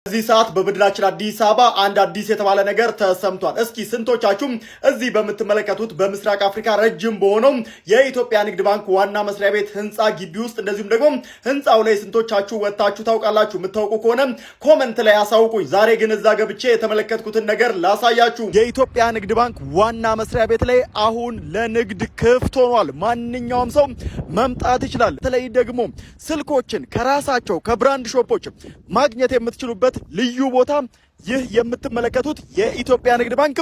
እዚህ ሰዓት በምድራችን አዲስ አበባ አንድ አዲስ የተባለ ነገር ተሰምቷል። እስኪ ስንቶቻችሁም እዚህ በምትመለከቱት በምስራቅ አፍሪካ ረጅም በሆነው የኢትዮጵያ ንግድ ባንክ ዋና መስሪያ ቤት ህንፃ ግቢ ውስጥ እንደዚሁም ደግሞ ህንፃው ላይ ስንቶቻችሁ ወጣችሁ ታውቃላችሁ? የምታውቁ ከሆነ ኮመንት ላይ አሳውቁኝ። ዛሬ ግን እዛ ገብቼ የተመለከትኩትን ነገር ላሳያችሁ። የኢትዮጵያ ንግድ ባንክ ዋና መስሪያ ቤት ላይ አሁን ለንግድ ክፍት ሆኗል። ማንኛውም ሰው መምጣት ይችላል። በተለይ ደግሞ ስልኮችን ከራሳቸው ከብራንድ ሾፖች ማግኘት የምትችሉበት ልዩ ቦታ ይህ የምትመለከቱት የኢትዮጵያ ንግድ ባንክ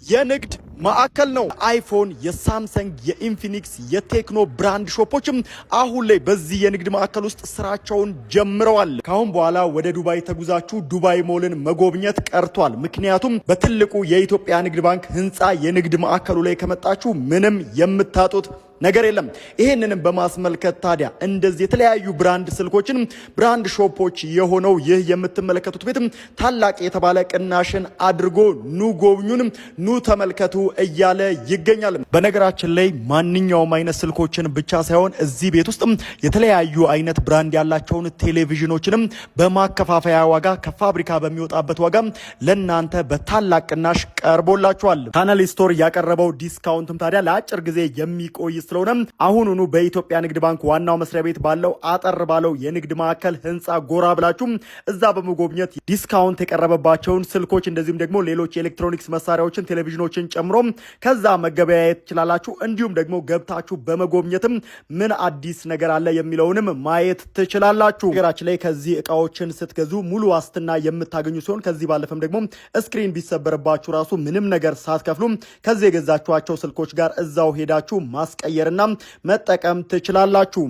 የንግድ ማዕከል ነው። አይፎን፣ የሳምሰንግ፣ የኢንፊኒክስ፣ የቴክኖ ብራንድ ሾፖችም አሁን ላይ በዚህ የንግድ ማዕከል ውስጥ ስራቸውን ጀምረዋል። ካሁን በኋላ ወደ ዱባይ ተጉዛችሁ ዱባይ ሞልን መጎብኘት ቀርቷል። ምክንያቱም በትልቁ የኢትዮጵያ ንግድ ባንክ ህንፃ የንግድ ማዕከሉ ላይ ከመጣችሁ ምንም የምታጡት ነገር የለም። ይሄንንም በማስመልከት ታዲያ እንደዚህ የተለያዩ ብራንድ ስልኮችን ብራንድ ሾፖች የሆነው ይህ የምትመለከቱት ቤትም ታላቅ የተባለ ቅናሽን አድርጎ ኑ ጎብኙን፣ ኑ ተመልከቱ እያለ ይገኛል። በነገራችን ላይ ማንኛውም አይነት ስልኮችን ብቻ ሳይሆን እዚህ ቤት ውስጥ የተለያዩ አይነት ብራንድ ያላቸውን ቴሌቪዥኖችንም በማከፋፈያ ዋጋ ከፋብሪካ በሚወጣበት ዋጋ ለናንተ በታላቅ ቅናሽ ቀርቦላችኋል። ካናል ስቶር ያቀረበው ዲስካውንትም ታዲያ ለአጭር ጊዜ የሚቆይ ስለሆነ አሁኑኑ በኢትዮጵያ ንግድ ባንክ ዋናው መስሪያ ቤት ባለው አጠር ባለው የንግድ ማዕከል ህንፃ ጎራ ብላችሁ እዛ በመጎብኘት ዲስካውንት የቀረበባቸውን ስልኮች እንደዚሁም ደግሞ ሌሎች የኤሌክትሮኒክስ መሳሪያዎችን ቴሌቪዥኖችን ጨምሮ ከዛ መገበያየት ትችላላችሁ። እንዲሁም ደግሞ ገብታችሁ በመጎብኘትም ምን አዲስ ነገር አለ የሚለውንም ማየት ትችላላችሁ። ነገራችን ላይ ከዚህ እቃዎችን ስትገዙ ሙሉ ዋስትና የምታገኙ ሲሆን ከዚህ ባለፈም ደግሞ ስክሪን ቢሰበርባችሁ ራሱ ምንም ነገር ሳትከፍሉ ከዚህ የገዛችኋቸው ስልኮች ጋር እዛው ሄዳችሁ ማስቀየርና መጠቀም ትችላላችሁ።